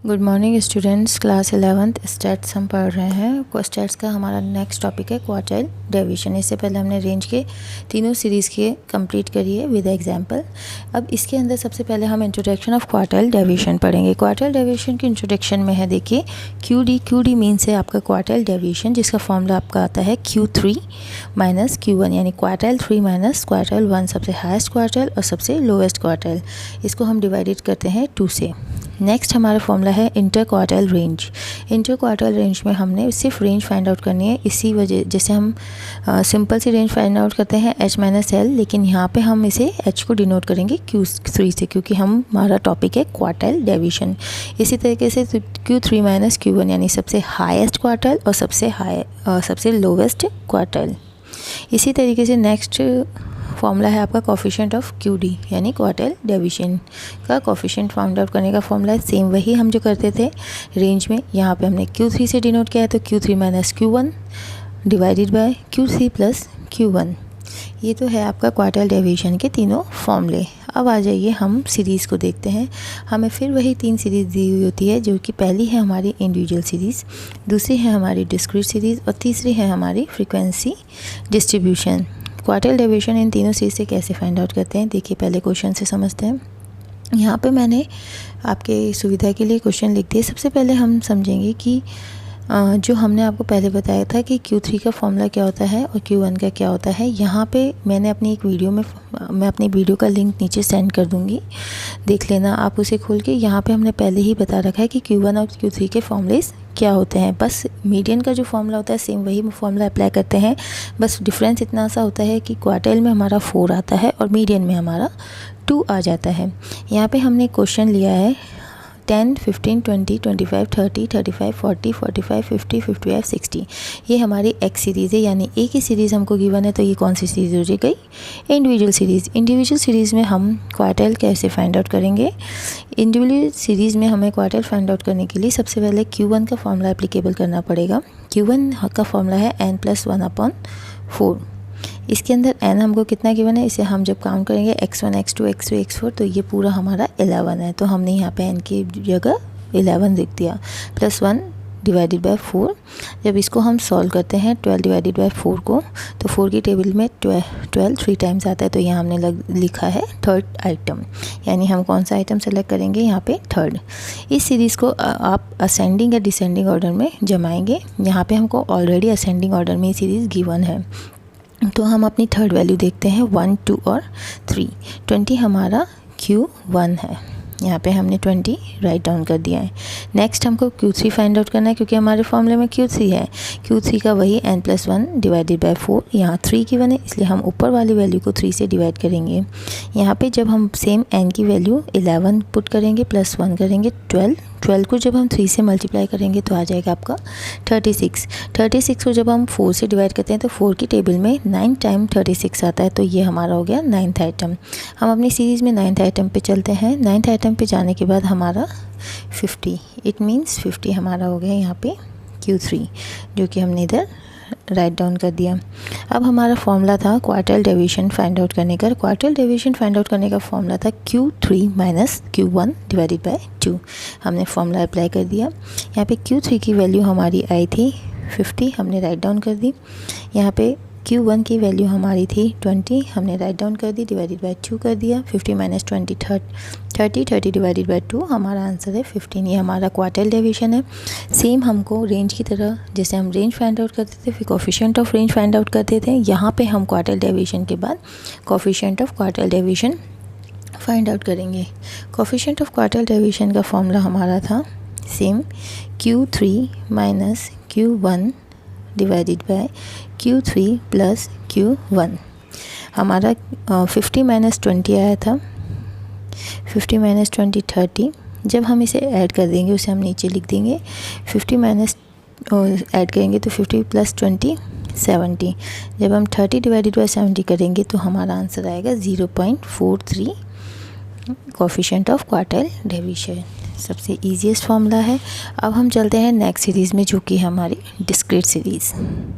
Good morning students, class 11th stats हम पढ़ रहे हैं। स्टैट्स का हमारा नेक्स्ट टॉपिक है क्वार्टाइल डेविएशन। इससे पहले हमने रेंज के तीनों सीरीज़ के कंप्लीट करी है विद एग्जांपल। अब इसके अंदर सबसे पहले हम इंट्रोडक्शन ऑफ क्वार्टाइल डेविएशन पढ़ेंगे। क्वार्टाइल डेविएशन की इंट्रोडक्शन में है, देखिए क्यू डी मीन्स है आपका क्वार्टाइल डेविएशन, जिसका फॉर्मूला आपका आता है Q3 माइनस Q1, यानी क्वार्टाइल 3 माइनस क्वार्टाइल 1, सबसे हाईएस्ट क्वार्टाइल और सबसे लोवेस्ट क्वार्टाइल। इसको हम डिवाइडेड करते हैं 2 से। नेक्स्ट हमारा फॉर्मूला है inter quartile range. Inter quartile range में हमने सिर्फ रेंज फाइंड आउट करनी है। इसी वजह जैसे हम सिंपल सी रेंज फाइंड आउट करते हैं H माइनस L, लेकिन यहाँ पे हम इसे H को डिनोट करेंगे Q3 से, क्योंकि हमारा टॉपिक है क्वार्टाइल डेविएशन। इसी तरीके से Q3 माइनस Q1, यानी सबसे हाईएस्ट क्वार्टाइल और सबसे लोवेस्ट क्वार्टाइल। इसी तरीके से नेक्स्ट फॉर्मूला है आपका कोफिशिएंट ऑफ QD, यानी क्वार्टाइल डेविएशन का कोफिशिएंट फाउंड आउट करने का फॉर्मूला है सेम वही हम जो करते थे रेंज में। यहाँ पे हमने Q3 से डिनोट किया है, तो Q3 minus Q1 divided by Q3 plus Q1। ये तो है आपका क्वार्टाइल डेविएशन के तीनों फॉर्मूले। अब आ जाइए हम सीरीज़ को देखते हैं। हमें फिर वही 3 सीरीज़ दी हुई होती है, जो कि पहली है हमारी इंडिविजुअल सीरीज़, दूसरी है हमारी डिस्क्रीट सीरीज़ और तीसरी है हमारी फ्रीक्वेंसी डिस्ट्रीब्यूशन। क्वार्टाइल डेविएशन इन तीनों सीरीज़ से कैसे फाइंड आउट करते हैं, देखिए पहले क्वेश्चन से समझते हैं। यहाँ पे मैंने आपके सुविधा के लिए क्वेश्चन लिख दिए। सबसे पहले हम समझेंगे कि जो हमने आपको पहले बताया था कि Q3 का फॉर्मूला क्या होता है और Q1 का क्या होता है। यहाँ पे मैंने अपनी एक वीडियो में मैं अपनी वीडियो का लिंक नीचे सेंड कर दूँगी, देख लेना आप उसे खोल के। यहाँ पे हमने पहले ही बता रखा है कि Q1 और Q3 के फॉर्मूलेस क्या होते हैं। बस मीडियन का जो फॉर्मूला होता है सेम वही फॉर्मूला अप्लाई करते हैं, बस डिफरेंस इतना सा होता है कि क्वार्टाइल में हमारा 4 आता है और मीडियन में हमारा 2 आ जाता है। यहाँ पे हमने क्वेश्चन लिया है 10, 15, 20, 25, 30, 35, 40, 45, 50, 55, 60। ये हमारी एक्स सीरीज़ है, यानी एक ही सीरीज़ हमको गिवन है, तो ये कौन सी सीरीज़ हो गई, इंडिविजुअल सीरीज़। इंडिविजुअल सीरीज़ में हम क्वार्टाइल कैसे फाइंड आउट करेंगे। इंडिविजुअल सीरीज़ में हमें क्वार्टाइल फाइंड आउट करने के लिए सबसे पहले Q1 का फॉर्मूला एप्लीकेबल करना पड़ेगा। Q1 का फॉर्मूला है n+1/4। इसके अंदर n हमको कितना गिवन है, इसे हम जब काउंट करेंगे x1, x2, x3, x4, तो ये पूरा हमारा 11 है। तो हमने यहाँ पे n की जगह 11 लिख दिया, +1 डिवाइडेड बाय 4। जब इसको हम सॉल्व करते हैं 12 डिवाइडेड बाय 4 को, तो 4 की टेबल में 12 3 टाइम्स आता है, तो यहाँ हमने लिखा है थर्ड आइटम, यानी हम कौन सा आइटम सेलेक्ट करेंगे, यहाँ पे थर्ड। इस सीरीज़ को आप असेंडिंग या डिसेंडिंग ऑर्डर में जमाएंगे। यहाँ पे हमको ऑलरेडी असेंडिंग ऑर्डर में ये सीरीज़ गिवन है, तो हम अपनी थर्ड वैल्यू देखते हैं 1, 2 और 3। 20 हमारा Q1 है, यहाँ पे हमने 20 राइट डाउन कर दिया है। नेक्स्ट हमको Q3 फाइंड आउट करना है, क्योंकि हमारे फॉर्मूले में Q3 है। Q3 का वही n+1 डिवाइडेड बाय 4, यहाँ 3 की वन है, इसलिए हम ऊपर वाली वैल्यू को 3 से डिवाइड करेंगे। यहाँ पे जब हम सेम n की वैल्यू 11 पुट करेंगे, +1 करेंगे 12 को जब हम 3 से मल्टीप्लाई करेंगे तो आ जाएगा आपका 36। 36 को जब हम 4 से डिवाइड करते हैं तो 4 की टेबल में 9 टाइम 36 आता है, तो ये हमारा हो गया 9th आइटम। हम अपनी सीरीज़ में 9th आइटम पे चलते हैं। 9th आइटम पे जाने के बाद हमारा 50, इट मीन्स 50 हमारा हो गया यहाँ पे Q3, जो कि हमने इधर राइट डाउन कर दिया। अब हमारा फॉर्मूला था क्वार्टाइल डेविएशन फाइंड आउट करने का। क्वार्टाइल डेविएशन फाइंड आउट करने का फॉर्मूला था Q3 minus Q1 divided by 2। हमने फॉर्मूला अप्लाई कर दिया। यहाँ पे Q3 की वैल्यू हमारी आई थी 50, हमने राइट डाउन कर दी। यहाँ पे Q1 की वैल्यू हमारी थी 20, हमने राइट डाउन कर दी, डिवाइडेड बाय 2 कर दिया। 50 माइनस 20 30 डिवाइडेड बाय 2, हमारा आंसर है 15। ये हमारा क्वार्टाइल डेविएशन है। सेम हमको रेंज की तरह जैसे हम रेंज फाइंड आउट करते थे, फिर coefficient of range find out करते थे, यहाँ पे हम क्वार्टाइल डेविएशन के बाद coefficient of quartile deviation find out करेंगे। कोफिशिएंट ऑफ क्वार्टाइल डेविएशन का फॉर्मूला हमारा था same Q3 minus Q1 divided by Q3 plus Q1। हमारा 50 माइनस 20 आया था, 50 माइनस 20 30। जब हम इसे ऐड कर देंगे, उसे हम नीचे लिख देंगे, 50 माइनस ऐड करेंगे तो 50 प्लस 20 70। जब हम 30 डिवाइडेड बाय 70 करेंगे तो हमारा आंसर आएगा 0.43 कोफिशिएंट ऑफ क्वार्टाइल डेविएशन। सबसे ईजीएस्ट फॉर्मूला है। अब हम चलते हैं नेक्स्ट सीरीज़ में, जो कि हमारी डिस्क्रीट सीरीज़।